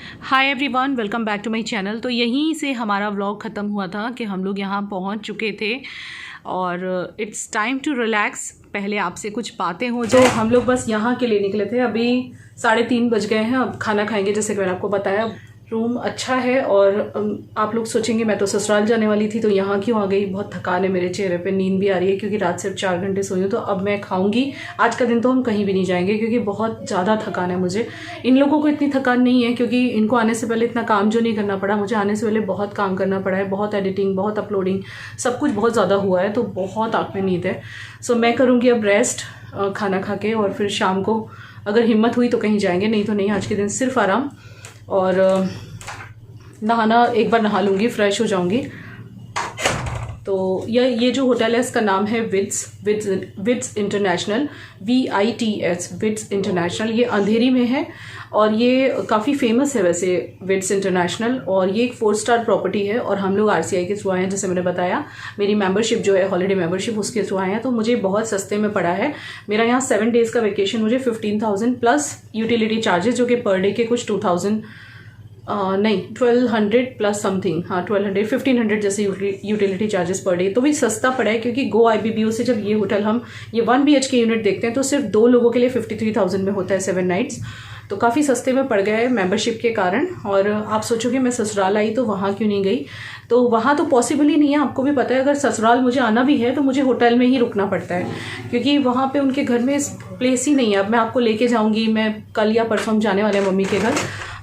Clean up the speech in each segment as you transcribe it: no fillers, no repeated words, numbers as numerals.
Hi everyone, welcome back to my channel. तो यहीं से हमारा व्लॉग ख़त्म हुआ था कि हम लोग यहाँ पहुँच चुके थे और इट्स टाइम टू रिलैक्स। पहले आपसे कुछ बातें हो जाए। हम लोग बस यहाँ के लिए निकले थे। अभी 3:30 बज गए हैं। अब खाना खाएंगे, जैसे कि मैंने आपको बताया। रूम अच्छा है और आप लोग सोचेंगे मैं तो ससुराल जाने वाली थी तो यहाँ क्यों आ गई। बहुत थकान है मेरे चेहरे पे, नींद भी आ रही है क्योंकि रात सिर्फ 4 घंटे सोई हूँ। तो अब मैं खाऊंगी। आज का दिन तो हम कहीं भी नहीं जाएंगे क्योंकि बहुत ज़्यादा थकान है मुझे। इन लोगों को इतनी थकान नहीं है क्योंकि इनको आने से पहले इतना काम जो नहीं करना पड़ा, मुझे आने से पहले बहुत काम करना पड़ा है। बहुत एडिटिंग, बहुत अपलोडिंग, सब कुछ बहुत ज़्यादा हुआ है तो बहुत आँख में नींद है। सो मैं करूँगी अब रेस्ट खाना खा के, और फिर शाम को अगर हिम्मत हुई तो कहीं जाएंगे, नहीं तो नहीं। आज के दिन सिर्फ आराम। और नहाना, एक बार नहा लूँगी, फ्रेश हो जाऊँगी। तो ये जो होटल है इसका नाम है Vits International, VITS, Vits International. ये अंधेरी में है और ये काफ़ी फेमस है वैसे विट्स इंटरनेशनल। और ये एक 4 स्टार प्रॉपर्टी है और हम लोग RCI के थ्रू आए हैं। जैसे मैंने बताया, मेरी मेंबरशिप जो है हॉलीडे मेंबरशिप, उसके थ्रू आए हैं। तो मुझे बहुत सस्ते में पड़ा है। मेरा यहाँ 7 डेज़ का वेकेशन मुझे 15,000 प्लस यूटिलिटी चार्जेस, जो कि पर डे के कुछ 2,000 नहीं 1200 प्लस समथिंग, हाँ 1500 जैसे यूटिलिटी चार्जेस पर डे। तो भी सस्ता पड़ा है क्योंकि गो IBBO से जब ये होटल हम ये 1 BHK यूनिट देखते हैं तो सिर्फ 2 लोगों के लिए 53,000 में होता है 7 नाइट्स। तो काफ़ी सस्ते में पड़ गया है मेंबरशिप के कारण। और आप सोचोगे मैं ससुराल आई तो वहाँ क्यों नहीं गई, तो वहाँ तो पॉसिबल ही नहीं है। आपको भी पता है, अगर ससुराल मुझे आना भी है तो मुझे होटल में ही रुकना पड़ता है क्योंकि वहाँ पे उनके घर में प्लेस ही नहीं है। अब मैं आपको लेके जाऊँगी, मैं कल या परसों हम जाने वाले हैं मम्मी के घर।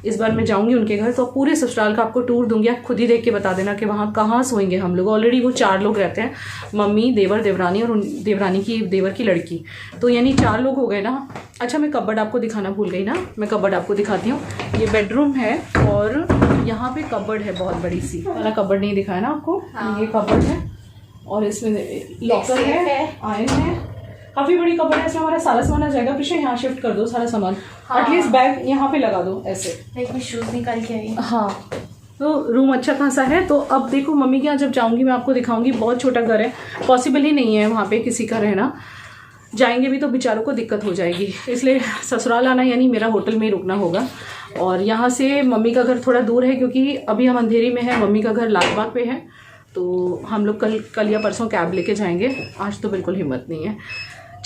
इस बार मैं जाऊंगी उनके घर तो पूरे ससुराल का आपको टूर दूंगी। आप खुद ही देख के बता देना कि वहाँ कहाँ सोएंगे हम लोग। ऑलरेडी वो 4 लोग रहते हैं, मम्मी, देवर, देवरानी और देवरानी की देवर की लड़की। तो यानी 4 लोग हो गए ना। अच्छा, मैं कबर्ड आपको दिखाना भूल गई ना, मैं कबर्ड आपको दिखाती हूँ। ये बेडरूम है और यहाँ पे कबर्ड है बहुत बड़ी सी। मैंने कबर्ड नहीं दिखाया ना आपको। हाँ। ये कबर्ड है और इसमें लॉकर है, आयरन है, काफ़ी बड़ी कबर्ड है। इसमें हमारा सारा सामान आ जाएगा। पीछे यहाँ शिफ्ट कर दो सारा सामान। हाँ। एटलीस्ट बैग यहाँ पे लगा दो ऐसे। मैं शूज निकाल के आई। हाँ, तो रूम अच्छा खासा है। तो अब देखो मम्मी के यहाँ जब जाऊँगी मैं आपको दिखाऊंगी। बहुत छोटा घर है, पॉसिबल ही नहीं है वहाँ पे किसी का रहना। जाएंगे भी तो बेचारों को दिक्कत हो जाएगी, इसलिए ससुराल आना यानी मेरा होटल में ही रुकना होगा। और यहाँ से मम्मी का घर थोड़ा दूर है क्योंकि अभी हम अंधेरी में है, मम्मी का घर लालबाग पे है। तो हम लोग कल या परसों कैब लेके जाएंगे। आज तो बिल्कुल हिम्मत नहीं है।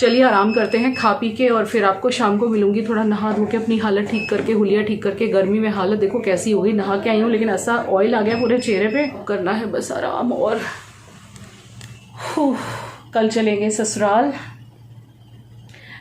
चलिए आराम करते हैं खा पी के, और फिर आपको शाम को मिलूंगी। थोड़ा नहा धो के अपनी हालत ठीक करके, हुलिया ठीक करके। गर्मी में हालत देखो कैसी हो गई। नहा के आई हूँ लेकिन ऐसा ऑयल आ गया पूरे चेहरे पे। करना है बस आराम। और कल चलेंगे ससुराल।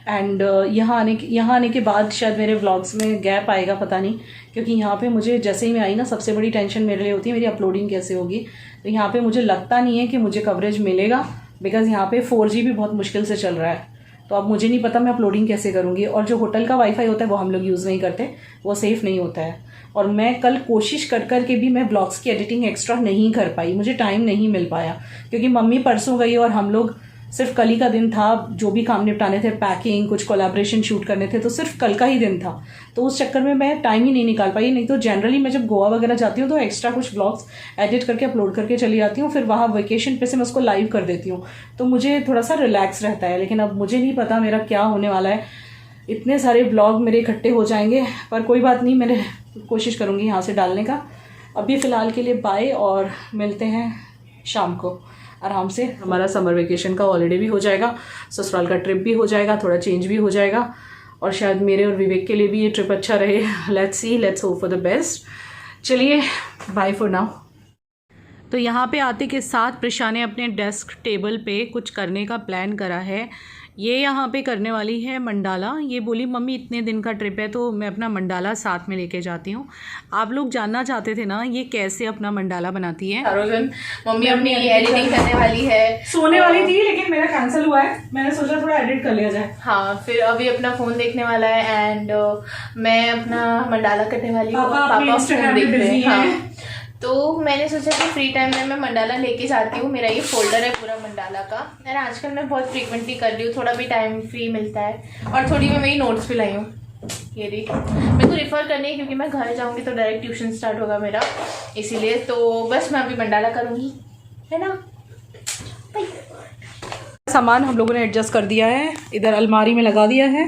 एंड यहाँ आने के बाद शायद मेरे व्लॉग्स में गैप आएगा, पता नहीं। क्योंकि यहाँ पे मुझे जैसे ही मैं आई ना, सबसे बड़ी टेंशन मेरे लिए होती है मेरी अपलोडिंग कैसे होगी। तो यहाँ पे मुझे लगता नहीं है कि मुझे कवरेज मिलेगा, बिकॉज यहाँ पे 4G भी बहुत मुश्किल से चल रहा है। तो अब मुझे नहीं पता मैं अपलोडिंग कैसे करूँगी। और जो होटल का वाईफाई होता है वो हम लोग यूज़ नहीं करते, वो सेफ़ नहीं होता है। और मैं कल कोशिश कर के भी मैं ब्लॉग्स की एडिटिंग एक्स्ट्रा नहीं कर पाई, मुझे टाइम नहीं मिल पाया क्योंकि मम्मी परसों गई और हम लोग सिर्फ कल ही का दिन था। जो भी काम निपटाने थे, पैकिंग, कुछ कोलैबोरेशन शूट करने थे, तो सिर्फ कल का ही दिन था। तो उस चक्कर में मैं टाइम ही नहीं निकाल पाई। नहीं तो जनरली मैं जब गोवा वगैरह जाती हूँ तो एक्स्ट्रा कुछ ब्लॉग्स एडिट करके अपलोड करके चली जाती हूँ। फिर वहाँ वेकेशन पे से मैं उसको लाइव कर देती हूँ, तो मुझे थोड़ा सा रिलैक्स रहता है। लेकिन अब मुझे नहीं पता मेरा क्या होने वाला है। इतने सारे ब्लॉग मेरे इकट्ठे हो जाएंगे, पर कोई बात नहीं, मैंने कोशिश करूँगी यहाँ से डालने का। अभी फ़िलहाल के लिए बाय, और मिलते हैं शाम को आराम से। हमारा समर वेकेशन का हॉलीडे भी हो जाएगा, ससुराल का ट्रिप भी हो जाएगा, थोड़ा चेंज भी हो जाएगा। और शायद मेरे और विवेक के लिए भी ये ट्रिप अच्छा रहे। Let's see, let's hope for the best. चलिए बाय फॉर नाउ। तो यहाँ पे आते के साथ प्रिशा ने अपने डेस्क टेबल पे कुछ करने का प्लान करा है। ये यहाँ पे करने वाली है मंडाला। ये बोली मम्मी इतने दिन का ट्रिप है तो मैं अपना मंडाला साथ में लेके जाती हूँ। आप लोग जानना चाहते थे ना ये कैसे अपना मंडाला बनाती है। मम्मी अपनी एडिटिंग करने वाली है, सोने वाली थी लेकिन मेरा कैंसिल हुआ है। मैंने सोचा थोड़ा एडिट कर लिया जाए। हाँ, फिर अभी अपना फोन देखने वाला है एंड मैं अपना मंडाला करने वाली हूँ। पापा फोन देख रहे हैं। हाँ, तो मैंने सोचा कि फ्री टाइम में मैं मंडाला लेके जाती हूँ। मेरा ये फोल्डर है पूरा मंडाला का। यार आजकल मैं बहुत फ्रीक्वेंटली कर रही हूँ, थोड़ा भी टाइम फ्री मिलता है। और थोड़ी मैं मेरी नोट्स भी लाई हूँ। ये देख, मेरे को रिफ़र करनी है क्योंकि मैं घर जाऊँगी तो डायरेक्ट ट्यूशन स्टार्ट होगा मेरा, इसीलिए। तो बस मैं अभी मंडाला करूँगी, है ना। सामान हम लोगों ने एडजस्ट कर दिया है, इधर अलमारी में लगा दिया है,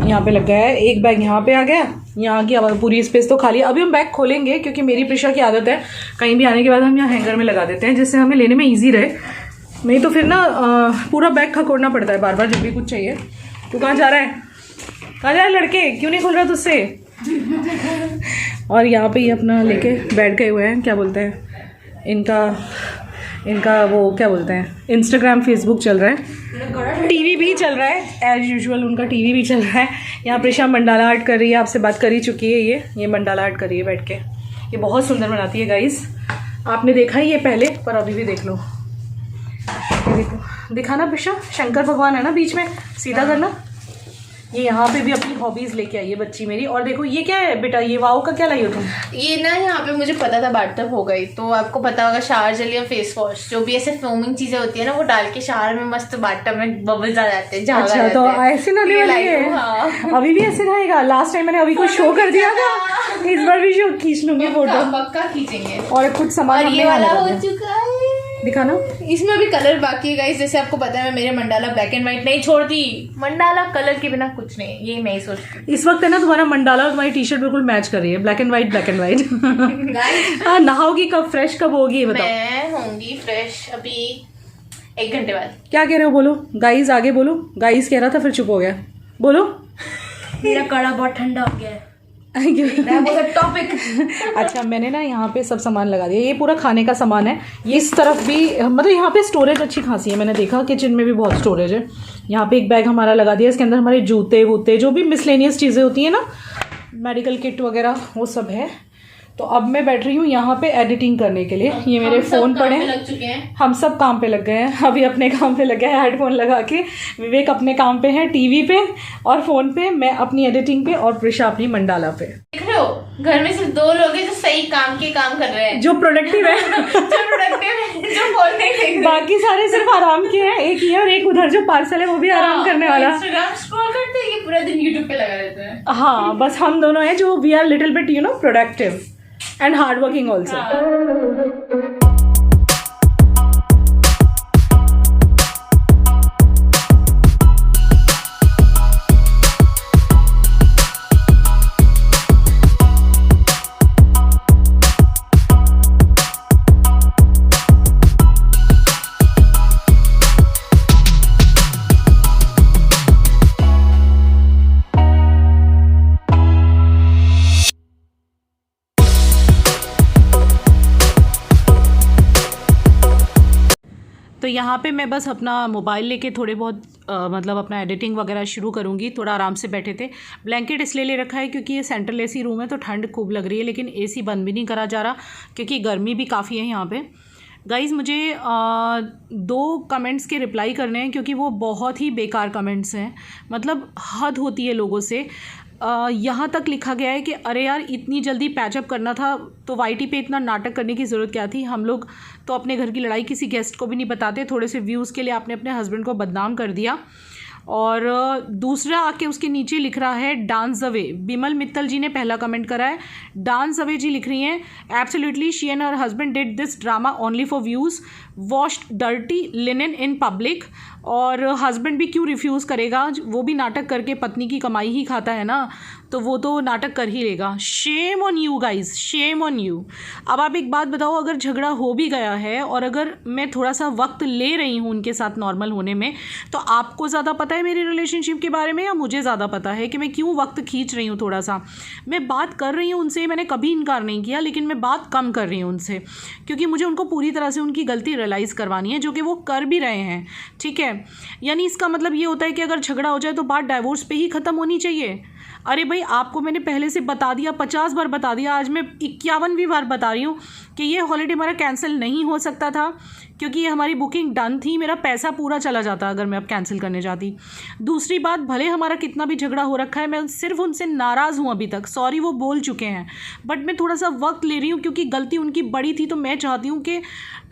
यहाँ पे लग गया है। एक बैग यहाँ पे आ गया यहाँ की पूरी स्पेस तो खाली है। अभी हम बैग खोलेंगे क्योंकि मेरी प्रिशा की आदत है कहीं भी आने के बाद हम यहाँ हैंगर में लगा देते हैं जिससे हमें लेने में ईजी रहे, नहीं तो फिर ना पूरा बैग खकोड़ना पड़ता है बार बार जब भी कुछ चाहिए। तू कहाँ जा रहा है, कहाँ जा रहा है लड़के, क्यों नहीं खुल रहा तुझसे? और यहाँ पे ये अपना लेके बैठ गए हुए हैं, क्या बोलते हैं इनका वो क्या बोलते हैं, इंस्टाग्राम फेसबुक चल रहा है, टीवी भी चल रहा है एज यूजुअल, उनका टीवी भी चल रहा है। यहाँ प्रिशा मंडाला आर्ट कर रही है, आपसे बात कर ही चुकी है, ये मंडाला आर्ट कर रही है बैठ के, ये बहुत सुंदर बनाती है गाइस। आपने देखा ही ये पहले, पर अभी भी देख लो, ये देखो, दिखाना प्रिशा, शंकर भगवान है ना बीच में, सीधा करना। ये यहाँ पे भी अपनी हॉबीज लेके आई है बच्ची मेरी। और देखो ये क्या है बेटा, ये वाओ का क्या लाई हो तुम? ये ना यहाँ पे मुझे पता था बाथटब हो गई, तो आपको पता होगा शावर जेल या फेस वॉश जो भी ऐसे फोमिंग चीजें होती है ना, वो डाल के शावर में मस्त बाथटब में बबल्स आ जाते हैं। अच्छा, तो ऐसे नहाने वाली है? हाँ। अभी भी ऐसे रहेगा? लास्ट टाइम मैंने अभी को शो कर दिया था, इस बार भी शो खींच लूंगी फोटो, पक्का खींचेंगे। और कुछ सामान ये वाला हो चुका है, दिखाना। इसमें भी कलर बाकी है गाइस, जैसे आपको पता है मैं मेरे मंडाला ब्लैक एंड व्हाइट नहीं छोड़ती, मंडाला कलर के बिना कुछ नहीं, ये मैं ही सोचती। इस वक्त है ना तुम्हारा मंडाला और तुम्हारी टी शर्ट बिल्कुल मैच कर रही है, ब्लैक एंड व्हाइट। हाँ, नहाओगी कब, फ्रेश कब होगी बताओ? मैं होंगी फ्रेश अभी 1 घंटे बाद। क्या कह रहे हो, बोलो गाइस, आगे बोलो। गाइस कह रहा था फिर चुप हो गया, बोलो। मेरा कड़ा बहुत ठंडा हो गया है। टॉपिक। अच्छा, मैंने ना यहाँ पे सब सामान लगा दिया, ये पूरा खाने का सामान है। ये इस तरफ भी मतलब यहाँ पे स्टोरेज अच्छी खासी है, मैंने देखा किचन में भी बहुत स्टोरेज है। यहाँ पे एक बैग हमारा लगा दिया, इसके अंदर हमारे जूते वूते जो भी मिसलेनियस चीज़ें होती हैं ना, मेडिकल किट वगैरह वो सब है। तो अब मैं बैठ रही हूँ यहाँ पे एडिटिंग करने के लिए। ये मेरे फ़ोन पड़े हैं, हम सब काम पे लग गए हैं, अभी अपने काम पे लग गए हैं हेडफोन लगा के। विवेक अपने काम पे है, टीवी पे और फ़ोन पे, मैं अपनी एडिटिंग पे और प्रिशा अपनी मंडाला पे। देख रहे हो, घर में सिर्फ 2 लोग हैं जो सही काम कर रहे हैं, जो प्रोडक्टिव है जो फोन नहीं देख रहे। बाकी सारे सिर्फ आराम के हैं, एक ये और एक उधर जो पार्सल है वो भी आराम करने वाला। इंस्टाग्राम स्क्रॉल करते हैं, ये पूरा दिन यूट्यूब पे लगा रहते हैं। हाँ, बस हम दोनों हैं जो we are little bit productive and hardworking also. तो यहाँ पे मैं बस अपना मोबाइल लेके थोड़े बहुत मतलब अपना एडिटिंग वगैरह शुरू करूँगी। थोड़ा आराम से बैठे थे, ब्लैंकेट इसलिए ले रखा है क्योंकि ये सेंट्रल एसी रूम है तो ठंड खूब लग रही है, लेकिन एसी बंद भी नहीं करा जा रहा क्योंकि गर्मी भी काफ़ी है यहाँ पे। गाइज़, मुझे 2 कमेंट्स के रिप्लाई करने हैं क्योंकि वो बहुत ही बेकार कमेंट्स हैं, मतलब हद होती है लोगों से। यहाँ तक लिखा गया है कि अरे यार, इतनी जल्दी पैचअप करना था तो वाईटी पे इतना नाटक करने की ज़रूरत क्या थी, हम लोग तो अपने घर की लड़ाई किसी गेस्ट को भी नहीं बताते, थोड़े से व्यूज़ के लिए आपने अपने हस्बैंड को बदनाम कर दिया। और दूसरा आके उसके नीचे लिख रहा है डांस अवे, बिमल मित्तल जी ने पहला कमेंट करा है। डांस अवे जी लिख रही हैं, absolutely she and her husband did this drama only for views, washed dirty linen in public. और हस्बैंड भी क्यों रिफ्यूज़ करेगा, वो भी नाटक करके पत्नी की कमाई ही खाता है ना, तो वो तो नाटक कर ही लेगा। Shame on you guys, shame on you. अब आप एक बात बताओ, अगर झगड़ा हो भी गया है और अगर मैं थोड़ा सा वक्त ले रही हूँ उनके साथ नॉर्मल होने में, तो आपको ज़्यादा पता है मेरी रिलेशनशिप के बारे में या मुझे ज़्यादा पता है कि मैं क्यों वक्त खींच रही हूँ? थोड़ा सा मैं बात कर रही हूँ उनसे, मैंने कभी इनकार नहीं किया, लेकिन मैं बात कम कर रही हूँ उनसे क्योंकि मुझे उनको पूरी तरह से उनकी गलती रियलाइज़ करवानी है, जो कि वो कर भी रहे हैं। ठीक है, यानी इसका मतलब ये होता है कि अगर झगड़ा हो जाए तो बात डाइवोर्स पे ही ख़त्म होनी चाहिए। अरे भाई, आपको मैंने पहले से बता दिया, 50 बार बता दिया, आज मैं 51वीं बार बता रही हूँ कि ये हॉलीडे हमारा कैंसिल नहीं हो सकता था क्योंकि ये हमारी बुकिंग डन थी, मेरा पैसा पूरा चला जाता अगर मैं अब कैंसिल करने जाती। दूसरी बात, भले हमारा कितना भी झगड़ा हो रखा है, मैं सिर्फ उनसे नाराज़ हूँ अभी तक, सॉरी वो बोल चुके हैं, बट मैं थोड़ा सा वक्त ले रही हूँ क्योंकि गलती उनकी बड़ी थी, तो मैं चाहती हूँ कि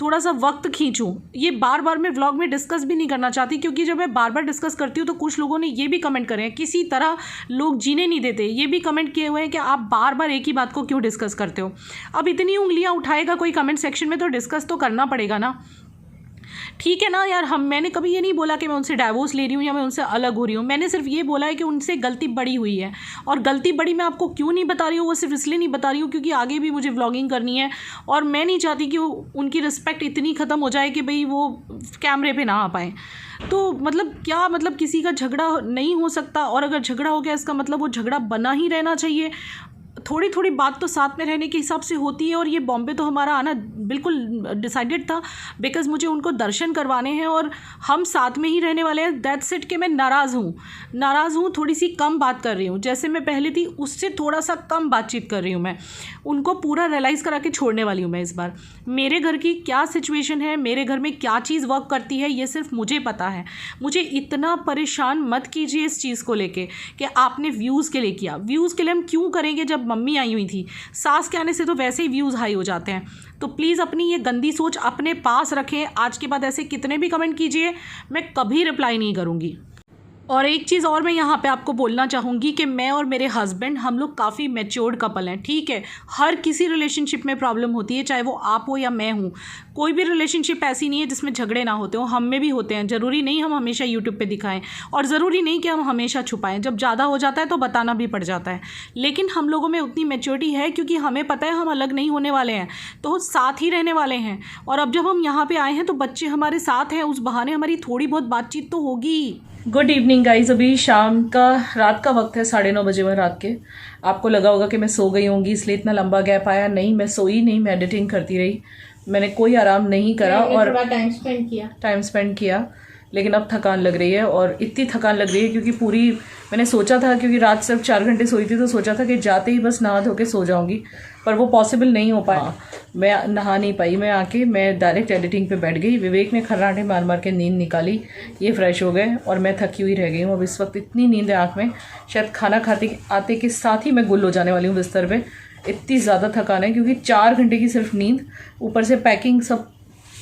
थोड़ा सा वक्त खींचूँ। ये बार बार मैं व्लॉग में डिस्कस भी नहीं करना चाहती क्योंकि जब मैं बार बार डिस्कस करती हूँ तो कुछ लोगों ने ये भी कमेंट करे हैं, किसी तरह लोग जीने नहीं देते, ये भी कमेंट किए हुए हैं कि आप बार बार एक ही बात को क्यों डिस्कस करते हो। अब इतनी उंगलियाँ उठाएगा कोई कमेंट सेक्शन में तो डिस्कस तो करना पड़ेगा ना। ठीक है ना यार, मैंने कभी ये नहीं बोला कि मैं उनसे डाइवोर्स ले रही हूँ या मैं उनसे अलग हो रही हूँ। मैंने सिर्फ ये बोला है कि उनसे गलती बड़ी हुई है, और गलती बड़ी मैं आपको क्यों नहीं बता रही हूँ, वो सिर्फ इसलिए नहीं बता रही हूँ क्योंकि आगे भी मुझे व्लॉगिंग करनी है, और मैं नहीं चाहती कि उनकी रिस्पेक्ट इतनी ख़त्म हो जाए कि भाई वो कैमरे पर ना आ पाएँ। तो मतलब क्या, मतलब किसी का झगड़ा नहीं हो सकता, और अगर झगड़ा हो गया इसका मतलब वो झगड़ा बना ही रहना चाहिए। थोड़ी थोड़ी बात तो साथ में रहने के हिसाब से होती है, और ये बॉम्बे तो हमारा आना बिल्कुल डिसाइडेड था, बिकॉज़ मुझे उनको दर्शन करवाने हैं और हम साथ में ही रहने वाले हैं। That's it. कि मैं नाराज़ हूँ, थोड़ी सी कम बात कर रही हूँ, जैसे मैं पहले थी उससे थोड़ा सा कम बातचीत कर रही हूँ। मैं उनको पूरा रियलाइज़ करा के छोड़ने वाली हूँ मैं इस बार। मेरे घर की क्या सिचुएशन है, मेरे घर में क्या चीज़ वर्क करती है, ये सिर्फ मुझे पता है। मुझे इतना परेशान मत कीजिए इस चीज़ को लेके कि आपने व्यूज़ के लिए किया। व्यूज़ के लिए हम क्यों करेंगे, जब मम्मी आई हुई थी, सास के आने से तो वैसे ही व्यूज़ हाई हो जाते हैं। तो प्लीज़ अपनी ये गंदी सोच अपने पास रखें। आज के बाद ऐसे कितने भी कमेंट कीजिए, मैं कभी रिप्लाई नहीं करूँगी। और एक चीज़ और मैं यहाँ पे आपको बोलना चाहूँगी कि मैं और मेरे हस्बैंड, हम लोग काफ़ी मैच्योर्ड कपल हैं, ठीक है। हर किसी रिलेशनशिप में प्रॉब्लम होती है, चाहे वो आप हो या मैं हूँ। कोई भी रिलेशनशिप ऐसी नहीं है जिसमें झगड़े ना होते हो, हम में भी होते हैं। ज़रूरी नहीं हम हमेशा यूट्यूब पे दिखाएं, और ज़रूरी नहीं कि हम हमेशा छुपाएं। जब ज़्यादा हो जाता है तो बताना भी पड़ जाता है, लेकिन हम लोगों में उतनी मैच्योरिटी है क्योंकि हमें पता है हम अलग नहीं होने वाले हैं, तो साथ ही रहने वाले हैं। और अब जब हम यहाँ पर आए हैं तो बच्चे हमारे साथ हैं, उस बहाने हमारी थोड़ी बहुत बातचीत तो होगी। Good evening guys. अभी शाम का, रात का वक्त है, 9:30 बजे हुए रात के। आपको लगा होगा कि मैं सो गई होंगी इसलिए इतना लंबा गैप आया। नहीं, मैं सोई नहीं, मैं एडिटिंग करती रही, मैंने कोई आराम नहीं करा और टाइम स्पेंड किया। लेकिन अब थकान लग रही है, और इतनी थकान लग रही है क्योंकि पूरी, मैंने सोचा था क्योंकि रात सिर्फ 4 घंटे सोई थी, तो सोचा था कि जाते ही बस नहा धो के सो जाऊंगी, पर वो पॉसिबल नहीं हो पाया। मैं नहा नहीं पाई, मैं डायरेक्ट एडिटिंग पे बैठ गई। विवेक ने खर्राटे मार मार के नींद निकाली, ये फ्रेश हो गए, और मैं थकी हुई रह गई हूँ। अब इस वक्त इतनी नींद है आँख में, शायद खाना खाते आते के साथ ही मैं गुल हो जाने वाली हूँ बिस्तर पे। इतनी ज़्यादा थकान है क्योंकि 4 घंटे की सिर्फ नींद, ऊपर से पैकिंग, सब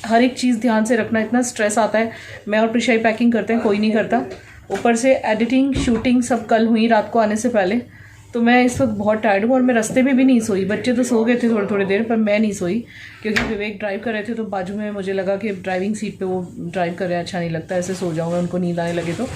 हर एक चीज़ ध्यान से रखना, इतना स्ट्रेस आता है। मैं और प्रिशाई पैकिंग करते हैं, कोई नहीं करता। ऊपर से एडिटिंग, शूटिंग सब कल हुई रात को आने से पहले, तो मैं इस वक्त बहुत टायर्ड हूँ। और मैं रास्ते में भी नहीं सोई, बच्चे तो सो गए थे थोड़ी देर, पर मैं नहीं सोई क्योंकि विवेक ड्राइव कर रहे थे, तो बाजू में मुझे लगा कि ड्राइविंग सीट पे वो ड्राइव कर रहे हैं, अच्छा नहीं लगता, ऐसे सो जाऊँगा उनको नींद आने लगे तो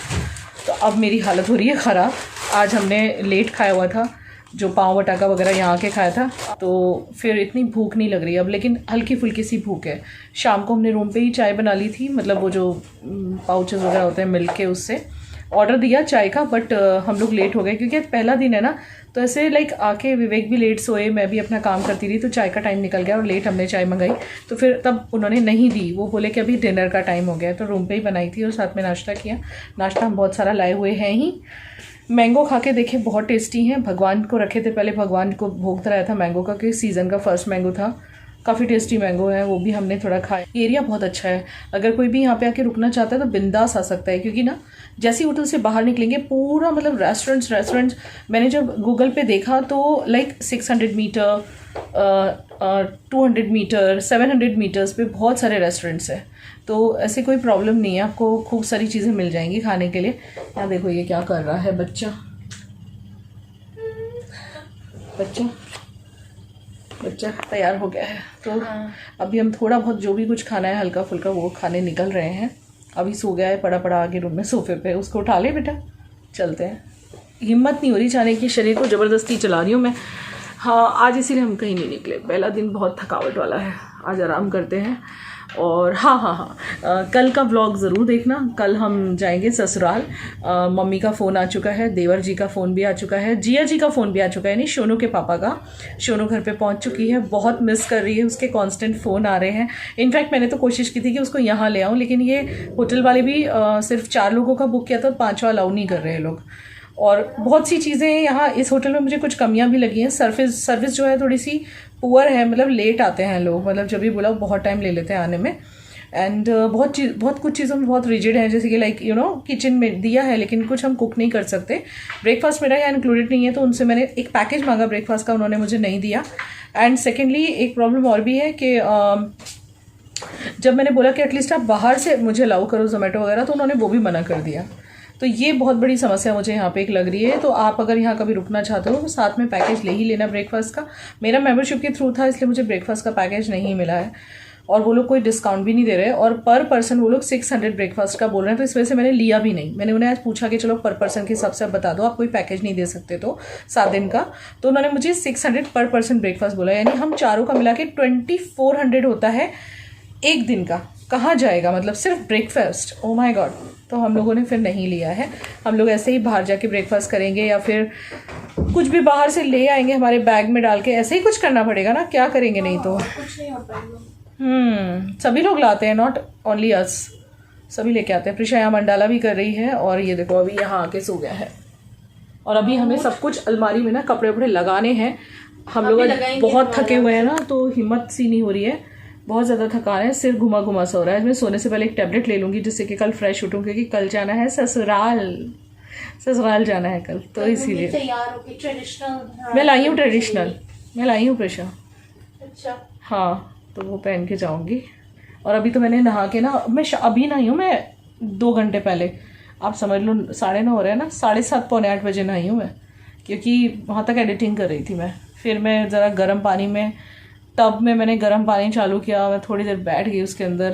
अब मेरी हालत हो रही है ख़राब। आज हमने लेट खाया हुआ था, जो पाव बटाका वगैरह यहाँ के खाया था, तो फिर इतनी भूख नहीं लग रही अब, लेकिन हल्की फुल्की सी भूख है। शाम को हमने रूम पे ही चाय बना ली थी, मतलब वो जो पाउचेस वगैरह होते हैं मिल्क के, उससे ऑर्डर दिया चाय का, बट हम लोग लेट हो गए क्योंकि पहला दिन है ना, तो ऐसे लाइक आके विवेक भी लेट सोए, मैं भी अपना काम करती रही, तो चाय का टाइम निकल गया और लेट हमने चाय मंगाई, तो फिर तब उन्होंने नहीं दी, वो बोले कि अभी डिनर का टाइम हो गया, तो रूम पे ही बनाई थी और साथ में नाश्ता किया। नाश्ता हम बहुत सारा लाए हुए हैं ही। मैंगो खा के देखे, बहुत टेस्टी हैं, भगवान को रखे थे, पहले भगवान को भोग कराया था मैंगो का, क्योंकि सीज़न का फर्स्ट मैंगो था। काफ़ी टेस्टी मैंगो है, वो भी हमने थोड़ा खाया। एरिया बहुत अच्छा है, अगर कोई भी यहाँ पे आके रुकना चाहता है तो बिंदास आ सकता है, क्योंकि ना जैसे होटल से बाहर निकलेंगे पूरा मतलब रेस्टोरेंट्स मैंने जब गूगल पे देखा तो लाइक 600 मीटर 200 मीटर 700 मीटर्स पे बहुत सारे रेस्टोरेंट्स हैं, तो ऐसे कोई प्रॉब्लम नहीं है, आपको खूब सारी चीज़ें मिल जाएंगी खाने के लिए। यहाँ देखो ये क्या कर रहा है बच्चा तैयार हो गया है, तो अभी हम थोड़ा बहुत जो भी कुछ खाना है हल्का फुल्का वो खाने निकल रहे हैं। अभी सो गया है पड़ा आगे रूम में सोफे पे, उसको उठा ले बेटा, चलते हैं। हिम्मत नहीं हो रही जाने की, शरीर को ज़बरदस्ती चला रही हूँ मैं। हाँ, आज इसीलिए हम कहीं नहीं निकले, पहला दिन बहुत थकावट वाला है, आज आराम करते हैं। और हाँ, कल का व्लॉग ज़रूर देखना, कल हम जाएंगे ससुराल। मम्मी का फ़ोन आ चुका है, देवर जी का फ़ोन भी आ चुका है, जिया जी का फ़ोन भी आ चुका है, यानी शोनू के पापा का। शोनू घर पे पहुंच चुकी है, बहुत मिस कर रही है, उसके कांस्टेंट फ़ोन आ रहे हैं। इनफैक्ट मैंने तो कोशिश की थी कि उसको यहाँ ले आऊँ, लेकिन ये होटल वाले भी सिर्फ 4 लोगों का बुक किया था, 5वां अलाउ नहीं कर रहे हैं लोग। और बहुत सी चीज़ें यहाँ इस होटल में मुझे कुछ कमियाँ भी लगी हैं। सर्विस जो है थोड़ी सी पुअर है, मतलब लेट आते हैं लोग, मतलब जब भी बोला बहुत टाइम ले लेते हैं आने में। एंड बहुत कुछ चीज़ों में बहुत रिजिड है, जैसे कि लाइक किचन में दिया है लेकिन कुछ हम कुक नहीं कर सकते। ब्रेकफास्ट मेरा यहाँ इंक्लूडेड नहीं है, तो उनसे मैंने एक पैकेज मांगा ब्रेकफास्ट का, उन्होंने मुझे नहीं दिया। एंड सेकेंडली एक प्रॉब्लम और भी है कि जब मैंने बोला कि एटलीस्ट आप बाहर से मुझे अलाउ करो जोमेटो वगैरह, तो उन्होंने वो भी मना कर दिया। तो ये बहुत बड़ी समस्या मुझे यहाँ पे एक लग रही है। तो आप अगर यहाँ कभी रुकना चाहते हो तो साथ में पैकेज ले ही लेना ब्रेकफास्ट का। मेरा मेंबरशिप के थ्रू था, इसलिए मुझे ब्रेकफास्ट का पैकेज नहीं मिला है। और वो लोग कोई डिस्काउंट भी नहीं दे रहे, और पर पर्सन वो लोग 600 ब्रेकफास्ट का बोल रहे हैं। तो इस वजह से मैंने लिया भी नहीं। मैंने उन्हें आज पूछा कि चलो पर पर्सन के हिसाब से आप बता दो, आप कोई पैकेज नहीं दे सकते तो 7 दिन का, तो उन्होंने मुझे 600 पर पर्सन ब्रेकफास्ट बोला, यानी हम चारों का मिला के 2400 होता है एक दिन का। कहाँ जाएगा, मतलब सिर्फ ब्रेकफास्ट, ओ माय गॉड। तो हम लोगों ने फिर नहीं लिया है। हम लोग ऐसे ही बाहर जाके ब्रेकफास्ट करेंगे, या फिर कुछ भी बाहर से ले आएंगे हमारे बैग में डाल के, ऐसे ही कुछ करना पड़ेगा ना, क्या करेंगे नहीं तो। कुछ नहीं हो पाएगा। सभी लोग लाते हैं, नॉट ओनली अस, सभी लेके आते हैं। प्रिशा यहाँ मंडाला भी कर रही है, और ये देखो अभी यहाँ आके सो गया है। और अभी हमें सब कुछ अलमारी में ना कपड़े वपड़े लगाने हैं। हम लोग बहुत थके हुए हैं ना, तो हिम्मत सी नहीं हो रही है, बहुत ज़्यादा थकान है, सिर घुमा घुमा सा हो रहा है। मैं सोने से पहले एक टैबलेट ले लूँगी, जिससे कि कल फ्रेश उठूँ, क्योंकि कल जाना है ससुराल जाना है कल, तो इसीलिए तैयार होके ट्रेडिशनल मैं लाई हूँ, मैं लाई हूँ प्रिशा। अच्छा हाँ, तो वो पहन के जाऊँगी। और अभी तो मैंने नहा के ना, मैं अभी नहाई हूँ, मैं 2 घंटे पहले, आप समझ लो 9:30 हो रहे हैं ना, 7:30 पौने 8 बजे नहाई हूँ मैं, क्योंकि वहाँ तक एडिटिंग कर रही थी मैं। फिर मैं ज़रा गर्म पानी में, टब में मैंने गर्म पानी चालू किया, मैं थोड़ी देर बैठ गई उसके अंदर,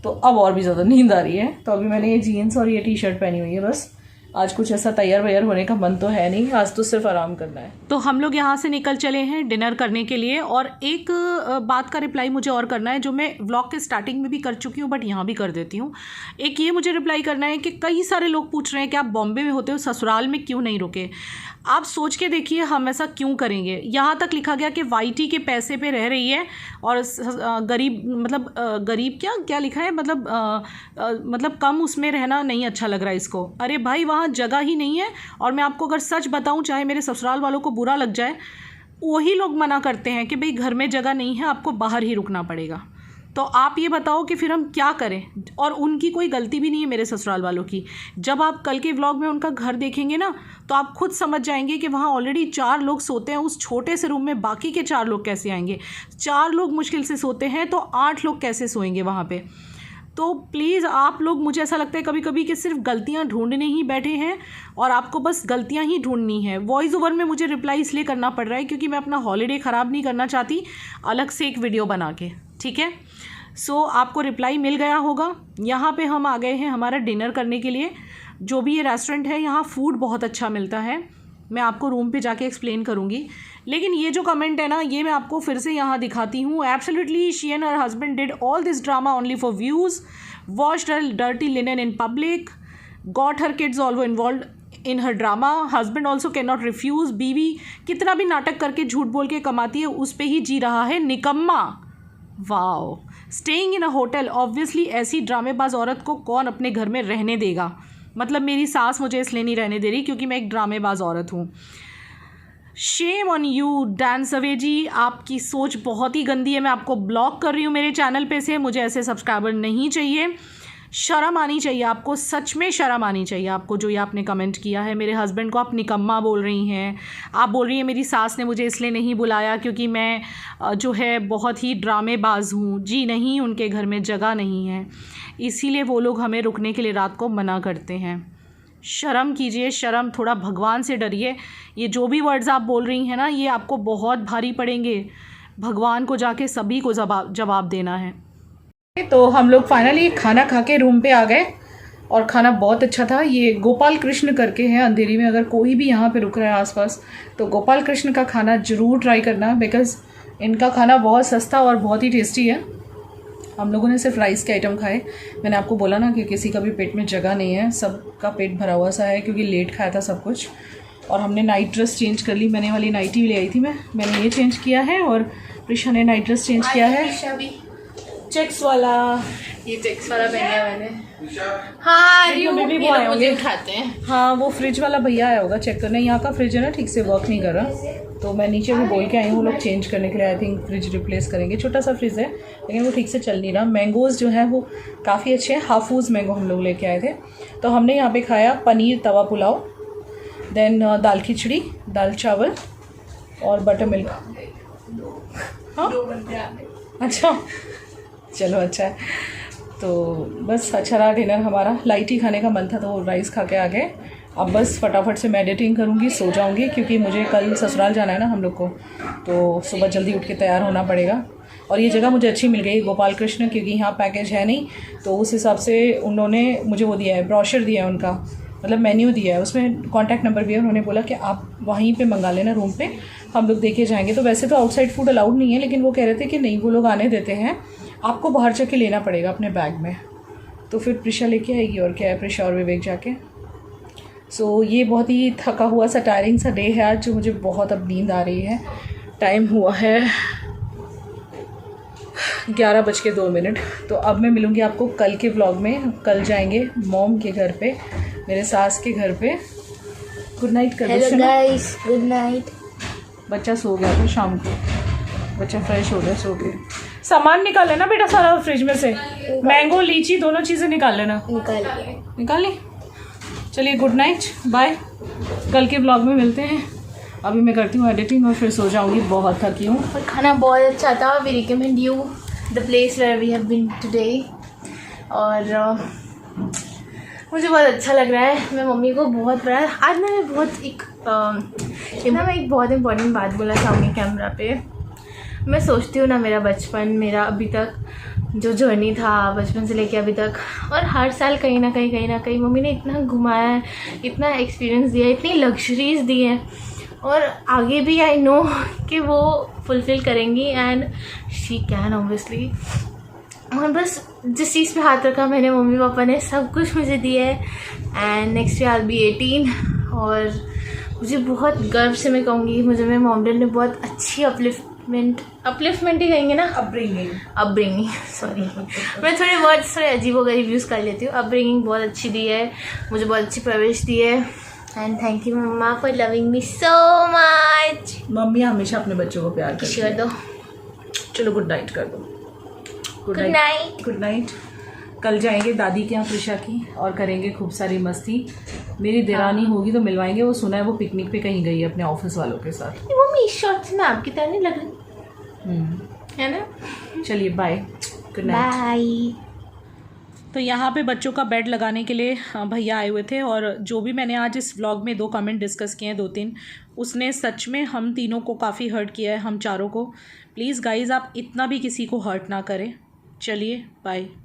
तो अब और भी ज़्यादा नींद आ रही है। तो अभी मैंने ये जीन्स और ये टी-शर्ट पहनी हुई है बस। आज कुछ ऐसा तैयार वैयार होने का मन तो है नहीं, आज तो सिर्फ आराम करना है। तो हम लोग यहाँ से निकल चले हैं डिनर करने के लिए। और एक बात का रिप्लाई मुझे और करना है, जो मैं व्लॉग के स्टार्टिंग में भी कर चुकी हूँ, बट यहाँ भी कर देती हूँ। एक ये मुझे रिप्लाई करना है कि कई सारे लोग पूछ रहे हैं कि आप बॉम्बे में होते हो, ससुराल में क्यों नहीं रुके। आप सोच के देखिए, हम ऐसा क्यों करेंगे। यहाँ तक लिखा गया कि वाईटी के पैसे पे रह रही है, और गरीब, मतलब गरीब क्या लिखा है, मतलब कम उसमें रहना नहीं अच्छा लग रहा है इसको। अरे भाई, वहाँ जगह ही नहीं है। और मैं आपको अगर सच बताऊँ, चाहे मेरे ससुराल वालों को बुरा लग जाए, वही लोग मना करते हैं कि भाई घर में जगह नहीं है, आपको बाहर ही रुकना पड़ेगा। तो आप ये बताओ कि फिर हम क्या करें। और उनकी कोई गलती भी नहीं है, मेरे ससुराल वालों की। जब आप कल के व्लॉग में उनका घर देखेंगे ना, तो आप खुद समझ जाएंगे कि वहाँ ऑलरेडी 4 लोग सोते हैं उस छोटे से रूम में, बाकी के 4 लोग कैसे आएंगे। 4 लोग मुश्किल से सोते हैं, तो 8 लोग कैसे सोएंगे वहाँ पे। तो प्लीज़ आप लोग, मुझे ऐसा लगता है कभी कभी कि सिर्फ गलतियाँ ढूंढने ही बैठे हैं, और आपको बस गलतियाँ ही ढूंढनी है। वॉइस ओवर में मुझे रिप्लाई इसलिए करना पड़ रहा है क्योंकि मैं अपना हॉलीडे ख़राब नहीं करना चाहती अलग से एक वीडियो बना के, ठीक है। सो आपको रिप्लाई मिल गया होगा। यहाँ पे हम आ गए हैं हमारा डिनर करने के लिए। जो भी ये रेस्टोरेंट है, यहाँ फ़ूड बहुत अच्छा मिलता है। मैं आपको रूम पे जाके एक्सप्लेन करूँगी। लेकिन ये जो कमेंट है ना, ये मैं आपको फिर से यहाँ दिखाती हूँ। Absolutely she and her husband did all this drama only for views, washed her dirty linen in public, got her kids also involve in her drama, husband also can not refuse. बीवी कितना भी नाटक करके झूठ बोल के कमाती है, उस पर ही जी रहा है निकम्मा। Wow, staying in a hotel. Obviously ऐसी ड्रामेबाज औरत को कौन अपने घर में रहने देगा। मतलब मेरी सास मुझे इसलिए नहीं रहने दे रही क्योंकि मैं एक ड्रामेबाज औरत हूँ। शेम ऑन यू डैन सवेजी, आपकी सोच बहुत ही गंदी है। मैं आपको ब्लॉक कर रही हूँ मेरे चैनल पे से, मुझे ऐसे सब्सक्राइबर नहीं चाहिए। शर्म आनी चाहिए आपको, सच में शर्म आनी चाहिए आपको, जो ये आपने कमेंट किया है। मेरे हस्बैंड को आप निकम्मा बोल रही हैं। आप बोल रही हैं मेरी सास ने मुझे इसलिए नहीं बुलाया क्योंकि मैं जो है बहुत ही ड्रामेबाज हूँ। जी नहीं, उनके घर में जगह नहीं है, इसीलिए वो लोग हमें रुकने के लिए रात को मना करते हैं। शर्म कीजिए, शर्म, थोड़ा भगवान से डरिए। ये जो भी वर्ड्स आप बोल रही हैं ना, ये आपको बहुत भारी पड़ेंगे। भगवान को जाके सभी को जवाब देना है। तो हम लोग फाइनली खाना खा के रूम पे आ गए, और खाना बहुत अच्छा था। ये गोपाल कृष्ण करके हैं अंधेरी में, अगर कोई भी यहाँ पे रुक रहा है आसपास, तो गोपाल कृष्ण का खाना ज़रूर ट्राई करना, बिकॉज़ इनका खाना बहुत सस्ता और बहुत ही टेस्टी है। हम लोगों ने सिर्फ राइस के आइटम खाए। मैंने आपको बोला ना कि किसी का भी पेट में जगह नहीं है, सबका पेट भरा हुआ सा है क्योंकि लेट खाया था सब कुछ। और हमने नाइट ड्रेस चेंज कर ली, मैंने वाली नाइटी ले आई थी मैंने ये चेंज किया है, और प्रिशा ने नाइट ड्रेस चेंज किया है, चेक्स वाला। ये चेक्स वाला पहना है मैंने। हाँ, बेबी वो आए होंगे खाते हैं। हाँ, वो फ्रिज वाला भैया आया होगा चेक करने। यहाँ का फ्रिज है ना, ठीक से वर्क नहीं कर रहा, तो मैं नीचे भी बोल के आई हूँ वो लोग चेंज करने के लिए। आई थिंक फ्रिज रिप्लेस करेंगे। छोटा सा फ्रिज है लेकिन वो ठीक से चल नहीं रहा। मैंगोज़ जो है वो काफ़ी अच्छे हैं, हाफूज़ मैंगो हम लोग लेके आए थे। तो हमने यहाँ पे खाया पनीर तवा पुलाव, देन दाल खिचड़ी, दाल चावल और बटर मिल्क। हाँ, अच्छा, चलो अच्छा है। तो बस अच्छा रहा डिनर हमारा। लाइट ही खाने का मन था तो राइस खा के आ गए। अब बस फटाफट से मैं एडिटिंग करूँगी, सो जाऊँगी, क्योंकि मुझे कल ससुराल जाना है ना हम लोग को, तो सुबह जल्दी उठ के तैयार होना पड़ेगा। और ये जगह मुझे अच्छी मिल गई गोपाल कृष्ण, क्योंकि यहाँ पैकेज है नहीं, तो उस हिसाब से उन्होंने मुझे वो दिया है, ब्रोशर दिया है उनका, मतलब मेन्यू दिया है, उसमें कॉन्टैक्ट नंबर भी है। उन्होंने बोला कि आप वहीं पे मंगा लेना रूम पे, हम लोग देखे जाएंगे। तो वैसे तो आउटसाइड फूड अलाउड नहीं है, लेकिन वो कह रहे थे कि नहीं, वो लोग आने देते हैं, आपको बाहर जाके लेना पड़ेगा अपने बैग में। तो फिर प्रिशा लेके आएगी, और क्या है, प्रिशा और विवेक जाके। सो ये बहुत ही थका हुआ सा टायरिंग सा डे है आज, जो मुझे बहुत अब नींद आ रही है। टाइम हुआ है 11:02। तो अब मैं मिलूँगी आपको कल के व्लॉग में। कल जाएंगे मॉम के घर पे, मेरे सास के घर पे। गुड नाइट कर दो। Hello guys, good night. बच्चा सो गया था शाम को, बच्चा फ्रेश हो गया सो के। सामान निकाल लेना बेटा सारा फ्रिज में से, मैंगो लीची दोनों चीज़ें निकाल लेना। निकाल ली। चलिए गुड नाइट, बाय। कल के ब्लॉग में मिलते हैं। अभी मैं करती हूँ एडिटिंग और फिर सो जाऊँगी, बहुत थकी हूँ। और खाना बहुत अच्छा था। We recommend you the place where we have been today. और मुझे बहुत अच्छा लग रहा है। मैं मम्मी को बहुत बड़ा आज ना मैं बहुत मैं एक बहुत इम्पोर्टेंट बात बोला चाहूँगी कैमरा पे। मैं सोचती हूँ ना, मेरा बचपन, मेरा अभी तक जो जर्नी था बचपन से लेके अभी तक, और हर साल कहीं ना कहीं मम्मी ने इतना घुमाया है, इतना एक्सपीरियंस दिया है, इतनी लग्जरीज दी है, और आगे भी आई नो कि वो फुलफ़िल करेंगी एंड शी कैन ऑब्वियसली। और बस जिस चीज़ पे हाथ रखा मैंने, मम्मी पापा ने सब कुछ मुझे दिया है। And next year I'll be 18। और मुझे बहुत गर्व से मैं कहूँगी, मुझे मेरे मॉम डैड ने बहुत अच्छी अपलिफ्टमेंट ही कहेंगे ना, अपब्रिंगिंग सॉरी मैं थोड़े अजीबोगरीब यूज़ कर लेती हूँ। अपब्रिंगिंग बहुत अच्छी दी है, मुझे बहुत अच्छी परवरिश दी है। And thank you mama for loving me so much. Mummy हमेशा अपने बच्चों को प्यार करती है। कर दो, चलो गुड नाइट कर दो। Good night. Good night. कल जाएंगे दादी के यहाँ प्रिशा की, और करेंगे खूब सारी मस्ती। मेरी देरानी होगी तो मिलवाएंगे, वो सुना है वो पिकनिक पे कहीं गई है अपने ऑफिस वालों के साथ। वो मी शॉर्ट से मैं आपकी तरह नहीं लग रही है ना। चलिए बाय, गुड नाइट। बाय। तो यहाँ पे बच्चों का बेड लगाने के लिए भैया आए हुए थे, और जो भी मैंने आज इस व्लॉग में 2 कमेंट डिस्कस किए हैं, 2-3, उसने सच में हम तीनों को काफ़ी हर्ट किया है, हम चारों को। प्लीज़ गाइज़, आप इतना भी किसी को हर्ट ना करें। चलिए बाय।